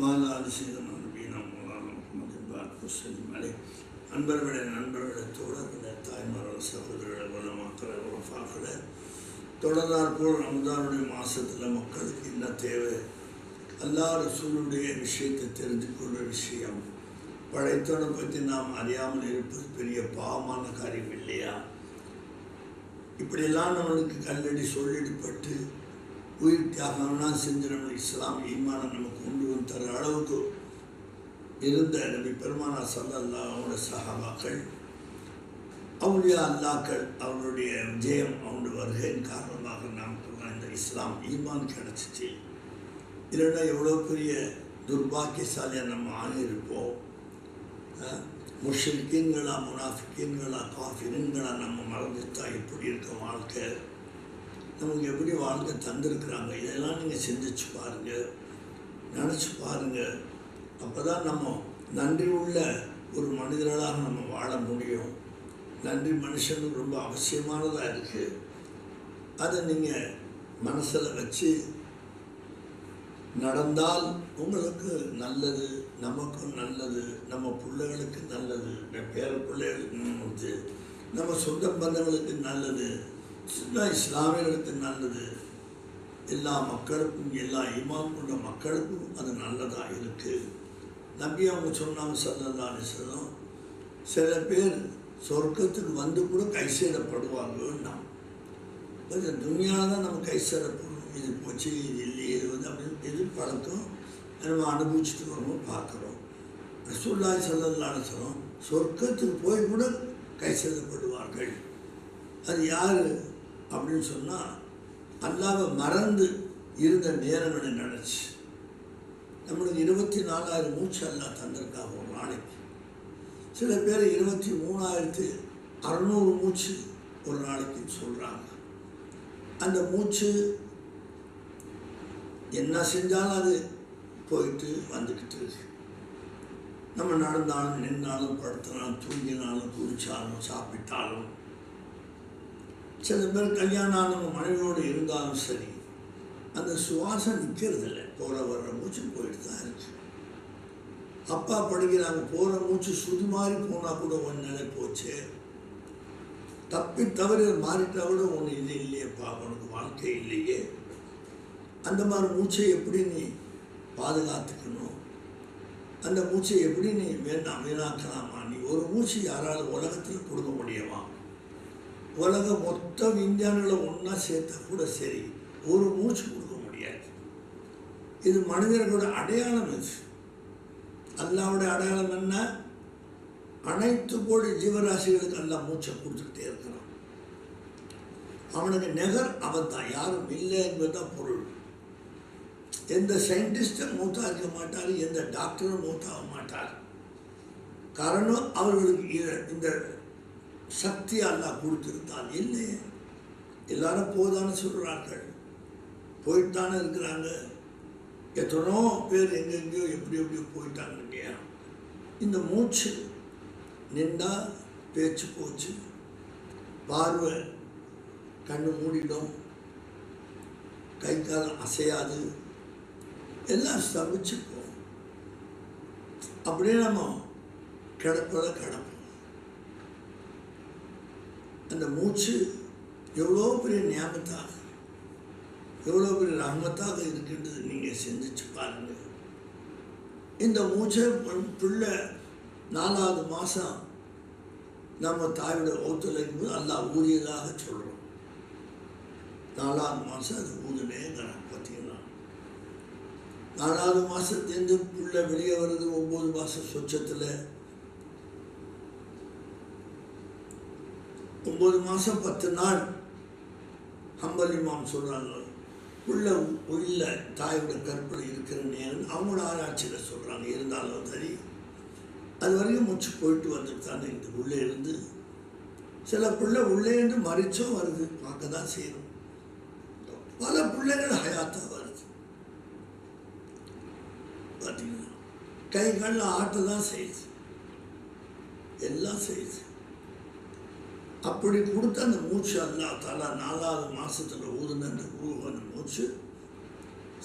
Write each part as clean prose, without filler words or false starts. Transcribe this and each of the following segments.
வாலா அரிசிதன் நபீனா மௌலானா முஹம்மது பாத் முஸ்லிம் அலை நண்பர்களே தோழர்களே தாய்மார்கள் சகோதரர்களே வல்லமாக்களே உலஃபாக்களே தொடர்ந்தாற் போல் ரமதானுடைய மாதத்தில் மக்களுக்கு என்ன தேவை அல்லாஹ் ரசூலுடைய விஷயத்தை தெரிந்து கொள்கிற விஷயம் படைத்தவனை பற்றி நாம் அறியாமல் இருப்பது பெரிய பாவமான காரியம் இல்லையா? இப்படியெல்லாம் நம்மளுக்கு கல்லடி சொல்லிடப்பட்டு உயிர் தியாகம்னா செஞ்சு நம்ம இஸ்லாம் ஈமானை நம்ம கொண்டு வந்து தர அளவுக்கு இருந்த நபி பெருமானார் ஸல்லல்லாஹு அலைஹி சஹாபாக்கள் அவுலியா அல்லாக்கள் அவருடைய விஜயம் அவனுடைய வருகையின் காரணமாக நமக்கு இந்த இஸ்லாம் ஈமான் கிடச்சிச்சு. இல்லைன்னா எவ்வளோ பெரிய துர்பாக்கியசாலியாக நம்ம ஆகியிருப்போம். முஷ்ரிக்கீன்களா முனாஃபிக்கீன்களா காஃபிரீன்களா நம்ம மறந்துட்டா எப்படி இருக்க வாழ்க்கை, நமக்கு எப்படி வாழ்க்கை தந்திருக்கிறாங்க. இதெல்லாம் நீங்கள் சிந்திச்சு பாருங்கள், நினச்சி பாருங்கள். அப்போ தான் நம்ம நன்றி உள்ள ஒரு மனிதர்களாக நம்ம வாழ முடியும். நன்றி மனுஷனுக்கு ரொம்ப அவசியமானதாக இருக்குது. அதை நீங்கள் மனசில் வச்சு நடந்தால் உங்களுக்கு நல்லது, நமக்கும் நல்லது, நம்ம பிள்ளைகளுக்கு நல்லது, பேர பிள்ளைகளுக்கு நம்ம சொந்த பந்தங்களுக்கு நல்லது, இஸ்லாமியர்களுக்கு நல்லது, எல்லா மக்களுக்கும் எல்லா ஈமான் கொண்ட மக்களுக்கும் அது நல்லதாக இருக்குது. நபி அவங்க சொன்னாங்க ஸல்லல்லாஹு அலைஹி வஸல்லம், சில பேர் சொர்க்கத்துக்கு வந்து கூட கை சேரப்படுவாங்கன்னா கொஞ்சம் துனியாவில் தான் நம்ம கை சேரப்படும். இது போச்சு, இது இல்லையே, இது வந்து அப்படின்னு எது பழக்கம் நம்ம அனுபவிச்சுட்டு வரணும் பார்க்குறோம். ரசூலுல்லாஹி ஸல்லல்லாஹு அலைஹி வஸல்லம் சொர்க்கத்துக்கு போய் கூட கை சேதப்படுவார்கள். அது யார் அப்படின்னு சொன்னால் அல்லாஹ்வை மறந்து இருந்த நேரங்களை நினச்சி. நம்மளுக்கு 24,000 மூச்சு அல்லாஹ் தந்திருக்காங்க ஒரு நாளைக்கு. சில பேர் 23,600 மூச்சு ஒரு நாளைக்குன்னு சொல்கிறாங்க. அந்த மூச்சு என்ன செஞ்சாலும் அது போயிட்டு வந்துக்கிட்டு இருக்கு. நம்ம நடந்தாலும் நின்றாலும் படுத்தினாலும் தூங்கினாலும் குடித்தாலும் சாப்பிட்டாலும், சில பேர் கல்யாணம் ஆனவங்க மனைவியோடு இருந்தாலும் சரி, அந்த சுவாசம் நிற்கிறதில்லை. போகிற வர்ற மூச்சு போயிட்டு தான் இருக்கு. அப்பா படிக்கிறாங்க, போகிற மூச்சு சுது மாதிரி போனால் கூட ஒன்று நிலை போச்சு, தப்பி தவறு மாறிட்டா கூட ஒன்று இது இல்லையேப்பா, உனக்கு வாழ்க்கை இல்லையே. அந்த மாதிரி மூச்சை எப்படி நீ பாதுகாத்துக்கணும், அந்த மூச்சை எப்படி நீ வீணாக்கலாமா? நீ ஒரு மூச்சு யாராலும் உலகத்தில் கொடுக்க முடியுமா? உலக மொத்த விஞ்ஞானிகளை ஒன்றா சேர்த்தா கூட சரி, ஒரு மூச்சு கொடுக்க முடியாது. இது மனிதர்களோட அடையாளம். இது அல்லாஹ்வுடைய அடையாளம் என்ன? அனைத்து கோடி ஜீவராசிகளுக்கு எல்லாம் மூச்சை கொடுத்துக்கிட்டே இருக்கிறான். அவனுக்கு நிகர் அவன் தான், யாரும் இல்லை என்பதுதான் பொருள். எந்த சயின்டிஸ்டும் மூத்தா இருக்க மாட்டார், எந்த டாக்டரும் மூத்தாக மாட்டார். காரணம் அவர்களுக்கு இந்த சக்தி அல்லாஹ் கொடுத்திருந்தால். இல்லை, எல்லாரும் போதானே சொல்கிறார்கள், போயிட்டு தானே இருக்கிறாங்க. எத்தனோ பேர் எங்கெங்கேயோ எப்படி எப்படியோ போயிட்டாங்க இல்லையா? இந்த மூச்சு நின்றா பேச்சு போச்சு, பார்வை கண்ணு மூடிடும், கை கால் அசையாது, எல்லாம் ஸ்தம்பிச்சுப்போம். அப்படியே நம்ம கிடப்பதை கிடப்போம். அந்த மூச்சு எவ்வளோ பெரிய ஞாபகத்தாக, எவ்வளோ பெரிய ரஹ்மத்தாக இருக்கின்றது நீங்கள் சிந்திச்சு பாருங்கள். இந்த மூச்சை பிள்ளை 4வது மாதம் நம்ம தாயோட ஒத்துழைக்கும் போது அல்லாஹ் ஊதியதாக சொல்கிறோம். 4வது மாதம் அது ஊதுனேங்கிறான். பார்த்தீங்கன்னா 4வது மாதத்துலேருந்து பிள்ளை வெளியே வருது. 9 மாதம் சொச்சத்தில் 9 மாதம் 10 நாள் ஹம்பல் இமாம் சொல்கிறாங்க, உள்ள உள்ள தாயோட கற்பில் இருக்கிற நேரம் அவங்களோட ஆராய்ச்சியில் சொல்கிறாங்க. இருந்தாலும் சரி, அது வரைக்கும் மூச்சு போயிட்டு வந்துட்டு தானே இந்த உள்ளே இருந்து. சில பிள்ளை உள்ளே இருந்து மறிச்சும் வருது, பார்க்க தான் செய்யணும். பல பிள்ளைகள் ஹயாத்தாக வருது. பார்த்தீங்கன்னா கை காலில் ஆட்ட தான் செய்யுது, எல்லாம் செய்யுது. அப்படி கொடுத்த அந்த மூச்சு அல்லாஹ் தஆலா 4வது மாதத்தில் ஊதுன அந்த மூச்சு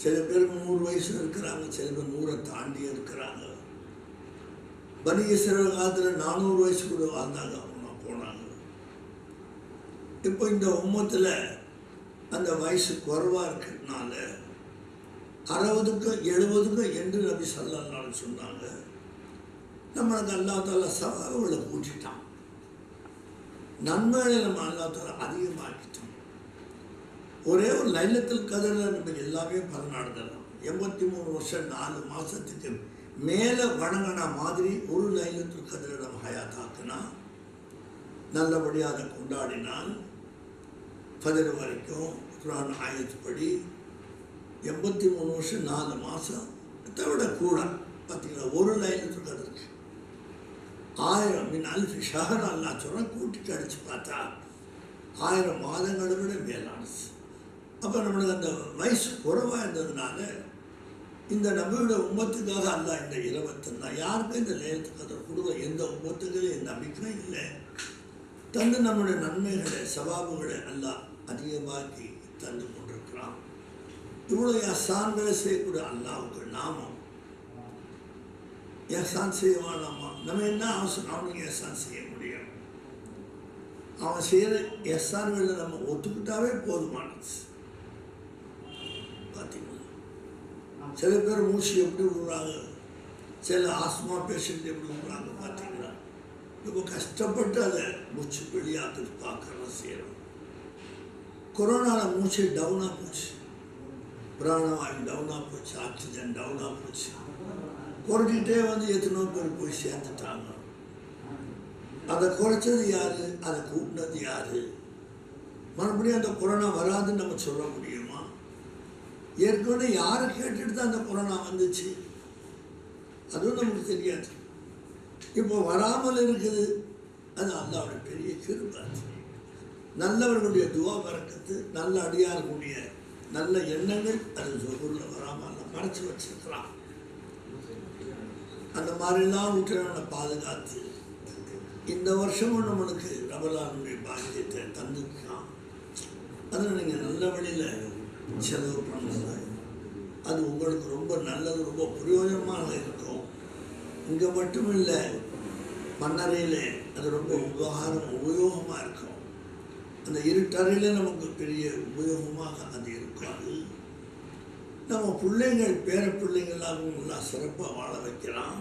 சில பேர் 100 வயசு இருக்கிறாங்க, சில பேர் 100 தாண்டி இருக்கிறாங்க. பனி இஸ்ரவேல் காலத்தில் 400 வயசு கூட வாழ்ந்தாங்க, அவங்க போனாங்க. இப்போ இந்த உம்மத்தில் அந்த வயசு குறைவாக இருக்கிறதுனால 60க்கும் 70க்கும் என்று நபி ஸல்லல்லாஹு அலைஹி வஸல்லம் சொன்னாங்க. நம்மளுக்கு அல்லாஹ் தஆலா சவால்களை கூட்டிட்டான், நன்மைகளை நம்ம அல்லாஹ் தஆலா அதிகமாக்கிட்டோம். ஒரே ஒரு லைலத்துல் கத்ரில் நம்ம எல்லாமே பலனடைஞ்சிடலாம். 83 வருஷம் 4 மாதத்துக்கு மேலே வணங்கின மாதிரி ஒரு லைலத்துல் கத்ரை நம்ம ஹயாத்தாக்குனா, நல்லபடியாக அதை கொண்டாடினால் ஃபஜர் வரைக்கும் குர்ஆன் ஆயத்துப்படி 83 வருஷம் 4 மாதத்தை விட கூட பார்த்தீங்களா. ஒரு லைலத்துல் கத்ருக்கு 1000 மின் அல்ஃபி ஷஹர் அல்லாஹ் சொல்ல கூட்டி கடிச்சு பார்த்தா 1000 மாதங்களை விட மேலானது. அப்போ நம்மளுக்கு அந்த வயசு குறைவாக இருந்ததுனால இந்த நபியோட உம்மத்துக்காக அல்லாஹ் இந்த 21 யாருக்கும் இந்த லைலத்துல் கத்ர் கொடுக்க எந்த உம்மத்துக்கும் நம்பிக்கை இல்லை. தந்து நம்முடைய நன்மைகளை சவாபுகளை அல்லாஹ் அதிகமாக்கி தந்து கொண்டிருக்கிறான். இவ்வளோ எஹ்சான்களை செய்யக்கூடிய அல்லாஹ்வுக்கு நாமம் எஹ்சான் செய்வானாமா? நம்ம என்ன அவசரம் அவனுக்கு எஹ்சான் செய்ய முடியும்? அவன் செய்கிற எஹ்சான்களை நம்ம ஒத்துக்கிட்டாவே போதுமானது. பார்த்தீங்களா, சில பேர் மூச்சு எப்படி விடுறாங்க, சில ஆஸ்மா பேஷண்ட் எப்படி விடுறாங்க பார்த்தீங்களா. ரொம்ப கஷ்டப்பட்டு அதை மூச்சு வெளியாத்துட்டு பார்க்கறோம் செய்கிறோம். கொரோனாவில் மூச்சு டவுனாக போச்சு, பிராணவாயு டவுனாக போச்சு, ஆக்சிஜன் டவுனாக போச்சு. குறைஞ்சிட்டே வந்து எத்தனோ பேர் போய் சேர்ந்துட்டாங்க. அதை குறைச்சது யார், அதை கூட்டினது யார்? மறுபடியும் அந்த கொரோனா வராதுன்னு நம்ம சொல்ல முடியுமா? ஏற்கனவே யாரை கேட்டுட்டு தான் அந்த கொரோனா வந்துச்சு, அதுவும் நமக்கு தெரியாது. இப்போ வராமல் இருக்குது, அது அல்லாஹ்வுடைய பெரிய கிருபை. நல்லவர்களுடைய துவா பரக்கத்து, நல்ல அடியார்களுடைய நல்ல எண்ணங்கள் அது ஜுஹூரில் வராமல் மறைச்சி வச்சிருக்கலாம். அந்த மாதிரிலாம் விட்டுறவனை பாதுகாத்து இந்த வருஷமும் நம்மளுக்கு ரமலானுடைய பாக்கியத்தை தந்துருக்கான். அதில் நீங்கள் நல்ல வழியில் செலவு பண்ணுங்க, அது உங்களுக்கு ரொம்ப நல்லது, ரொம்ப பிரயோஜனமாக இருக்கும். இங்கே மட்டும் இல்லை, மண்ணறையில் அது ரொம்ப உபயோகமாக இருக்கும். அந்த இருட்டறையில் நமக்கு பெரிய உபயோகமாக அது இருக்காது. நம்ம பிள்ளைங்கள் பேர பிள்ளைங்களாகவும் எல்லாம் சிறப்பாக வாழ வைக்கலாம்.